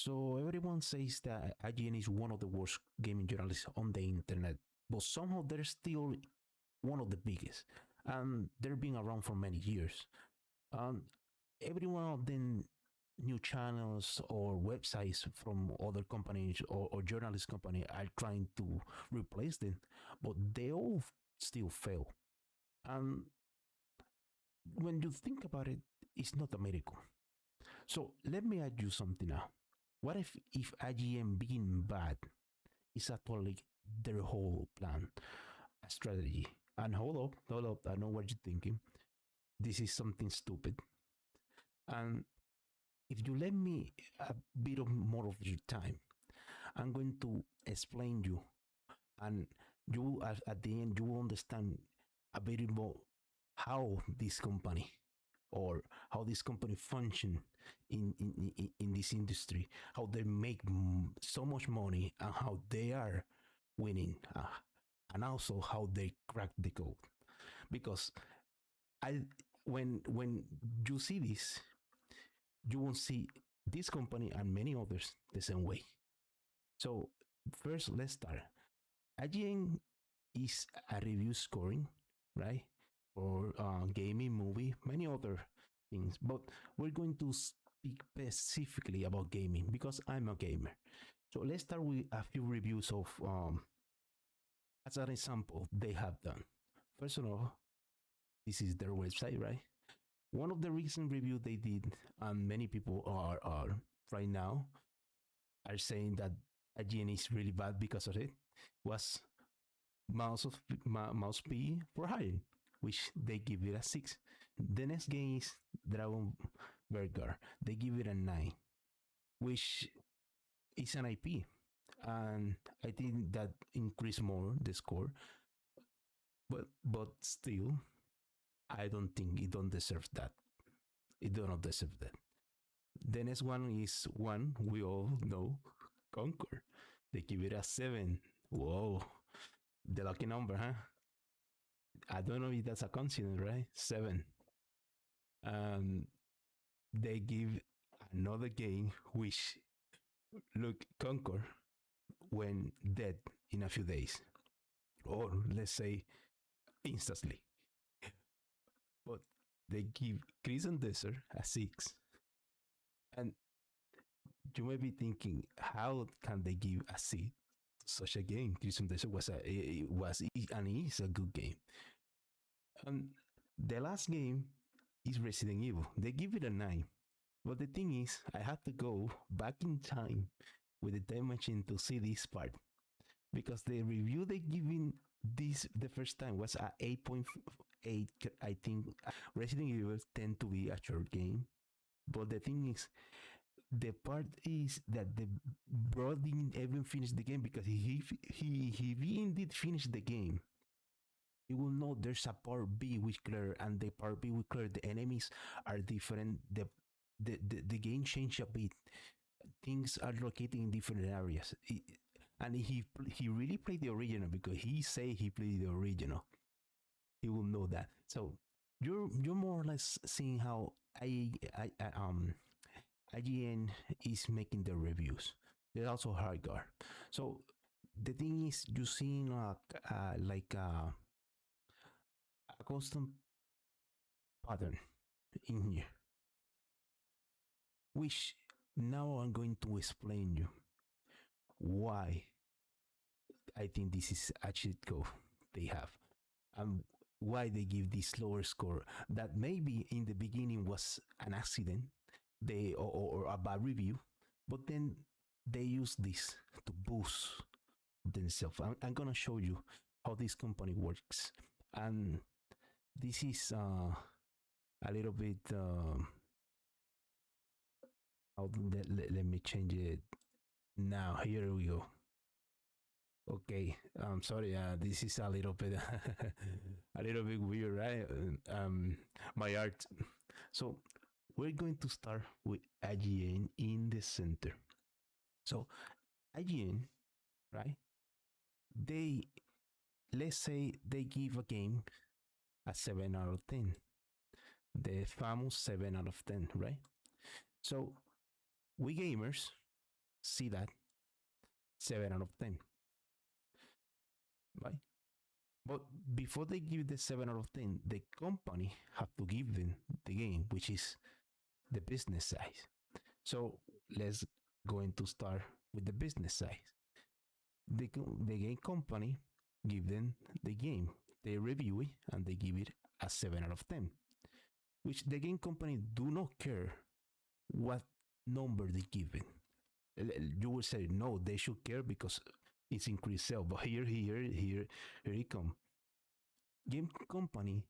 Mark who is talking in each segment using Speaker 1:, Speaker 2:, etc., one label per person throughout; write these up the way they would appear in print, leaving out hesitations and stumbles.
Speaker 1: So everyone says that IGN is one of the worst gaming journalists on the internet, but somehow they're still one of the biggest, and they've been around for many years. Um, every one of them new channels or websites from other companies or journalist company are trying to replace them, but they all still fail. And when you think about it, it's not a miracle. So let me ask you something now. What if IGN being bad is actually their whole plan, a strategy? And hold up, I know what you're thinking. This is something stupid. And if you let me a bit of more of your time, I'm going to explain you, and you at the end you will understand a bit more how this company or how this company function in this industry, how they make so much money, and how they are winning, and also how they crack the code. Because I when you see this, you won't see this company and many others the same way. So first, let's start. IGN is a review scoring, right? For gaming, movie, many other things. But we're going to speak specifically about gaming because I'm a gamer. So let's start with a few reviews of, as an example, they have done. First of all, this is their website, right? One of the recent review they did, and many people are right now are saying that IGN is really bad because of it, was mouse P for hiring, which they give it a 6. The next game is Dragon Burger. They give it a 9, which is an IP, and I think that increased more the score. But still, I don't think it don't deserve that. It do not deserve that. The next one is one we all know, Conquer. They give it a 7. Whoa, the lucky number, huh? I don't know if that's a coincidence, right? 7. Um, they give another game which look Conquer when dead in a few days, or let's say instantly. But they give Crimson Desert a 6, and you may be thinking, how can they give a 6 to such a game? Crimson Desert was and is a good game. And the last game is Resident Evil. They give it a 9. But the thing is, I had to go back in time with the time machine to see this part. Because the review they giving this the first time was a 8.8. I think Resident Evil tend to be a short game. But the thing is, the part is that the bro didn't even finish the game, because he indeed finished the game, you will know there's a part B which clear, and the part B which clear, the enemies are different. The game changed a bit. Things are located in different areas. And he really played the original, because he say he played the original. He will know that. So you're more or less seeing how IGN is making the reviews. There's also hardware. So the thing is, you're seeing like a constant pattern in here, which now I'm going to explain you why I think this is a cheat code they have, and why they give this lower score that maybe in the beginning was an accident, or a bad review, but then they use this to boost themselves. I'm gonna show you how this company works, and this is a little bit. Let me change it now. Here we go. Okay, I'm sorry. This is a little bit a little bit weird, right? My art. So we're going to start with IGN in the center. So IGN, right? They, let's say they give a game a 7 out of 10. The famous 7 out of 10, right? So we gamers, see that 7 out of 10, right? But before they give the 7 out of 10, the company have to give them the game, which is the business side. So let's going to start with the business side. The game company give them the game. They review it and they give it a 7 out of 10, which the game company do not care what number they give it. You will say no, they should care because it's increased sale. But here it come. Game company,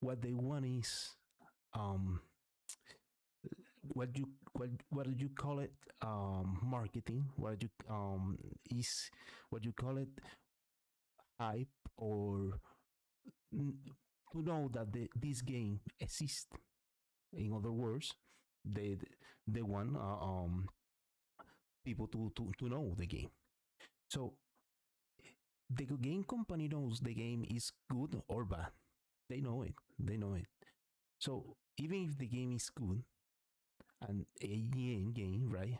Speaker 1: what they want is um what do you call it, marketing, what you is what you call it, hype, or mm, to know that this game exists. In other words, they they want people to know the game. So the game company knows the game is good or bad. They know it. They know it. So even if the game is good and AEN game, right?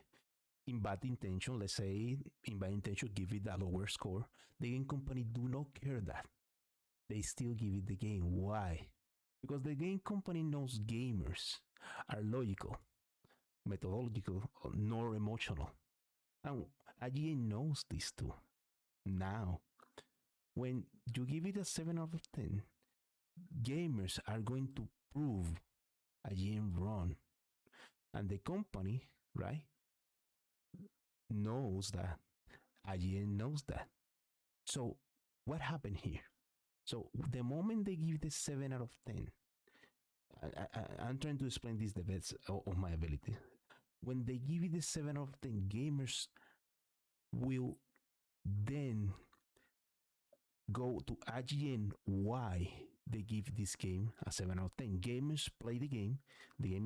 Speaker 1: In bad intention, let's say in bad intention, give it a lower score. The game company do not care that. They still give it the game. Why? Because the game company knows gamers are logical, methodological, nor emotional. And IGN knows this too. Now, when you give it a 7 out of 10, gamers are going to prove IGN wrong. And the company, right, knows that. IGN knows that. So, what happened here? So, the moment they give the 7 out of 10, I'm trying to explain this the best of my ability. When they give you the 7 out of 10, gamers will then go to IGN why they give this game a 7 out of 10. Gamers play the game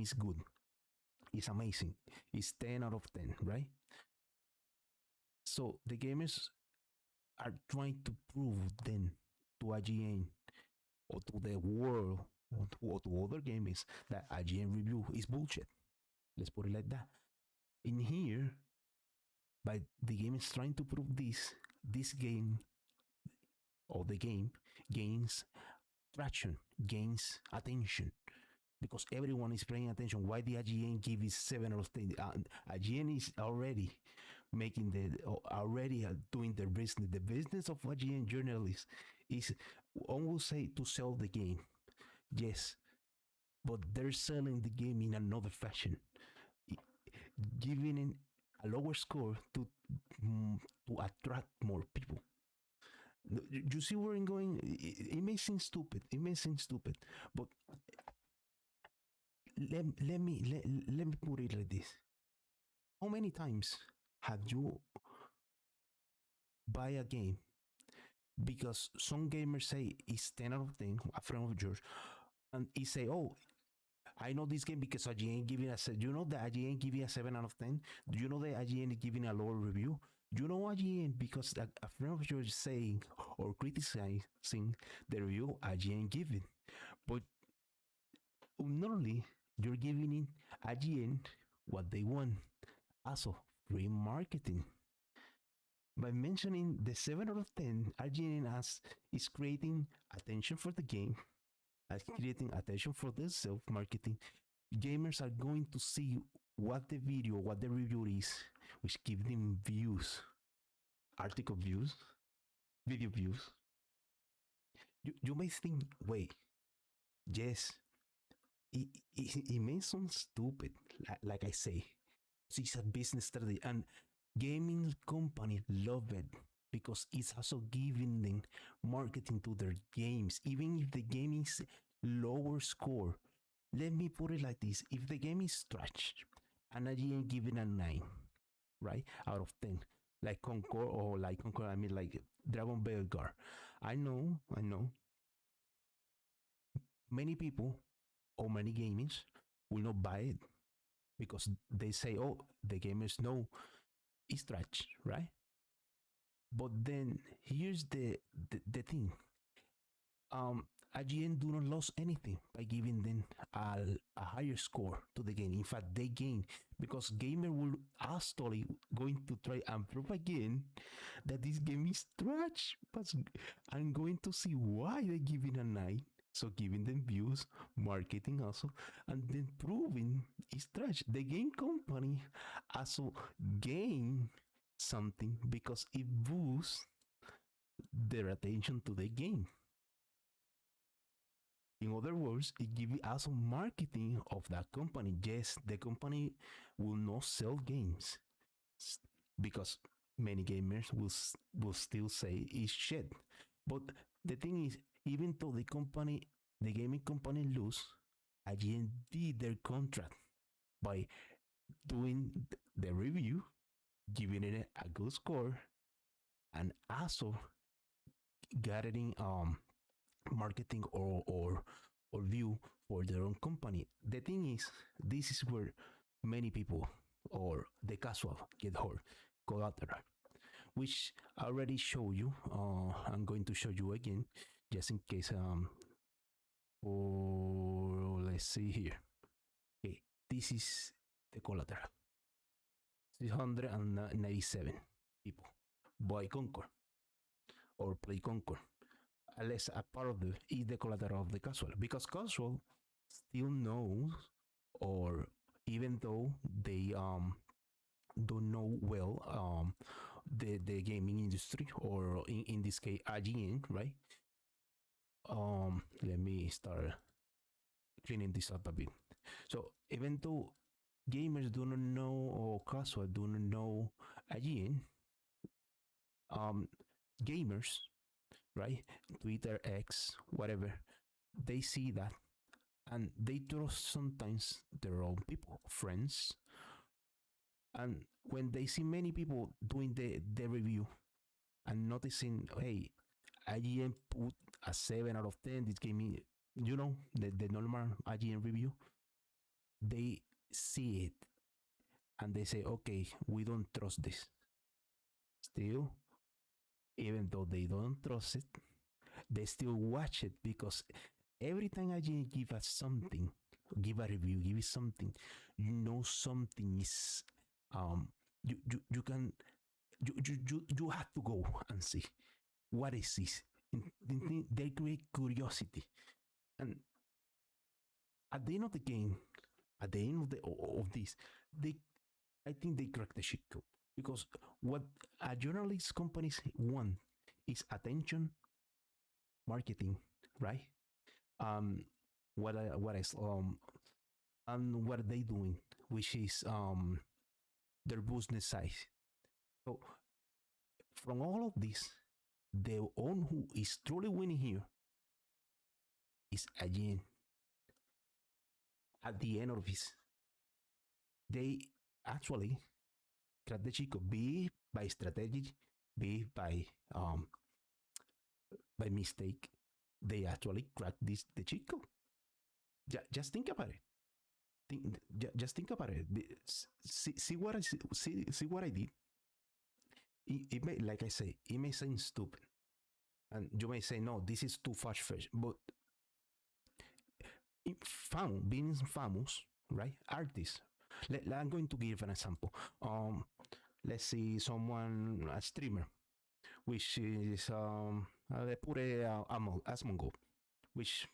Speaker 1: is good, it's amazing, it's 10 out of 10, right? So the gamers are trying to prove then to IGN or to the world or to other gamers that IGN review is bullshit. Let's put it like that. In here, by the game is trying to prove this game or the game gains traction, gains attention because everyone is paying attention. Why the IGN give it 7 out of 10? IGN is already making already doing their business. The business of IGN journalists is, one will say, to sell the game. Yes, but they're selling the game in another fashion, giving it a lower score to attract more people. You see where I'm going? It may seem stupid. It may seem stupid, but let me put it like this. How many times have you buy a game because some gamers say it's 10 out of 10, a friend of yours, and he say, oh, I know this game because IGN giving a you know the IGN giving a 7 out of 10. Do you know the IGN is giving a lower review? You know IGN because a friend of yours is saying or criticizing the review IGN giving, but normally you're giving in IGN what they want. Also, free marketing. By mentioning the 7 out of 10, IGN is creating attention for the game, as creating attention for the self marketing. Gamers are going to see what the video, what the review is, which give them views, article views, video views. You may think, wait, yes, it may sound stupid, like I say. It's a business strategy, and gaming company love it because it's also giving them marketing to their games, even if the game is lower score. Let me put it like this: if the game is trash, and IGN giving a 9, right, out of 10, like Concord or like Concord, I mean like Dragon Belgar. I know, many people or many gamers will not buy it because they say, oh, the gamers know it's trash, right? But then here's the thing. IGN do not lose anything by giving them a higher score to the game. In fact, they gain because gamer will actually going to try and prove again that this game is trash. But I'm going to see why they give it a 9. So giving them views, marketing also, and then proving it's trash. The game company also gain something because it boosts their attention to the game. In other words, it gives also marketing of that company. Yes, the company will not sell games because many gamers will still say it's shit. But the thing is, even though the gaming company lose, IGN did their contract by doing the review, giving it a good score, and also gathering marketing or view for their own company. The thing is, this is where many people or the casual get hurt. Collateral, which I already show you. I'm going to show you again, just in case. Or let's see here. Okay, this is the collateral. 397 people buy Concord or play Concord. Unless a part of the is the collateral of the casual, because casual still knows, or even though they don't know well the gaming industry, or in this case IGN, right? Let me start cleaning this up a bit. So even though gamers do not know, or casual do not know IGN, gamers, right? Twitter, X, whatever, they see that and they trust sometimes their own people, friends. And when they see many people doing the review and noticing, hey, IGN put a 7 out of 10, this game, the normal IGN review, they see it and they say, okay, we don't trust this. Still, even though they don't trust it, they still watch it, because every time IGN give us something, give a review, give it something, something is you can you have to go and see what is this. They create curiosity, and at the end of the game, at the end of this, I think they crack the shit code, because what a journalist companies want is attention, marketing, right? Um, what is and what are they doing, which is their business size. So from all of this, the one who is truly winning here is IGN. At the end of this, they actually crack the chico, be by strategy, be by mistake. They actually crack the chico. Just think about it. Just think about it. See what see what I did. It may, like I say, it may seem stupid, and you may say, no, this is too fast fish. But being famous, right? Artists. I'm going to give an example. Let's see, someone, a streamer, which is pure Asmongo, which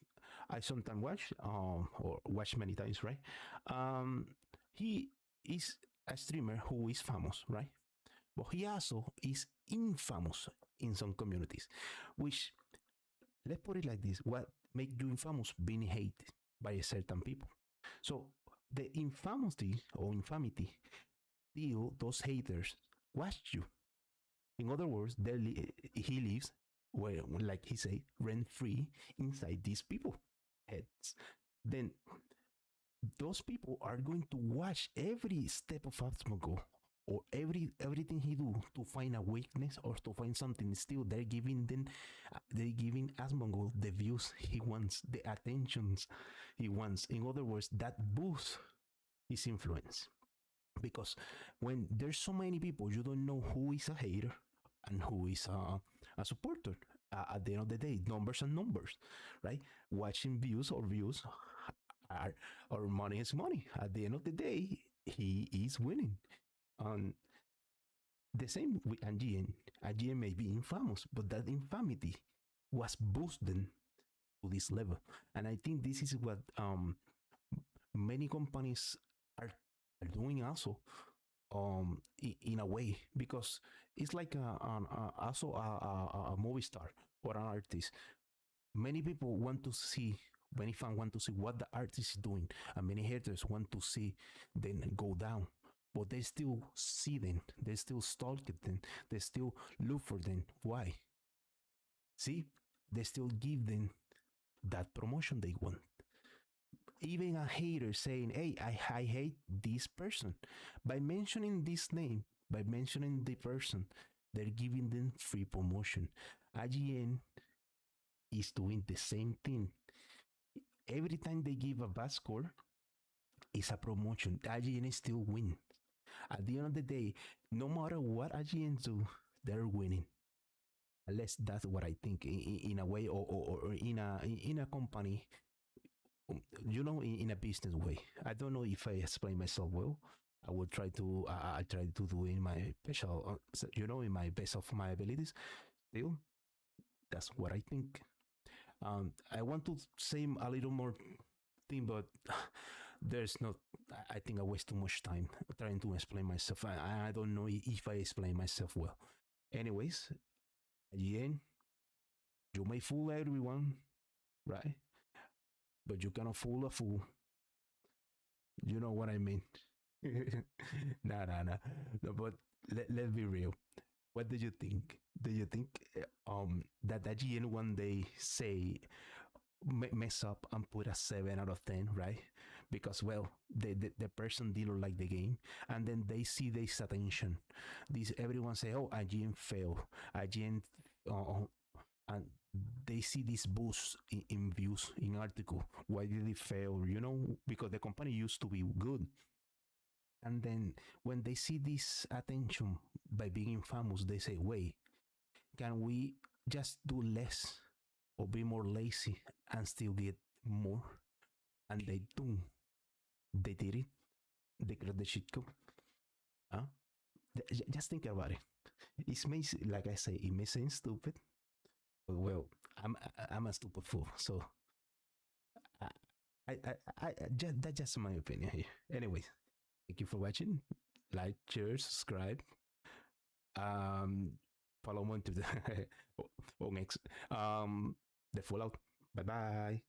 Speaker 1: I sometimes watch, or watch many times, right? He is a streamer who is famous, right? But he also is infamous in some communities, which, let's put it like this: what make you infamous? Being hated by certain people. So the infamity or infamity, still those haters watch you. In other words, he lives where, like he say, rent free inside these people heads. Then those people are going to watch every step of Asmongo, or everything he do, to find a weakness or to find something. Still, they're giving Asmongo the views he wants, the attentions he wants. In other words, that boosts his influence. Because when there's so many people, you don't know who is a hater and who is a supporter. At the end of the day, numbers and numbers, right? Watching views are, or money is money. At the end of the day, he is winning. Um, the same with IGN. IGN may be infamous, but that infamity was boosted to this level. And I think this is what many companies are doing also, in a way, because it's like also a movie star or an artist. Many people want to see, many fans want to see what the artist is doing, and many haters want to see them go down. But they still see them, they still stalk them, they still look for them. Why? See, they still give them that promotion they want. Even a hater saying, "Hey, I hate this person," by mentioning this name, by mentioning the person, they're giving them free promotion. IGN is doing the same thing. Every time they give a bad score, it's a promotion. IGN still win. At the end of the day, no matter what IGN do, they're winning. Unless that's what I think, in a way, or in a company, in a business way. I don't know if I explain myself well. I will try to I try to do in my special, in my best of my abilities. Still, that's what I think. I want to say a little more thing, but there's not. I think I waste too much time trying to explain myself. I don't know if I explain myself well. Anyways, again, you may fool everyone, right? But you cannot fool a fool. You know what I mean? Nah. No, but let's be real. What do you think? Do you think that IGN one day say mess up and put a 7 out of 10, right? Because, well, the person didn't like the game, and then they see this attention. This everyone say, "Oh, IGN failed. IGN," and they see this boost in views in article. Why did it fail? Because the company used to be good. And then when they see this attention by being famous, they say, "Wait, can we just do less or be more lazy and still get more?" And they do. They did it. They got the shit go. Huh? Just think about it. It may, like I say, it may seem stupid, but, well, I'm a stupid fool. So I, that's just my opinion here. Anyways, thank you for watching. Like, share, subscribe. Um, follow me to the on X. The Fallout. Bye bye.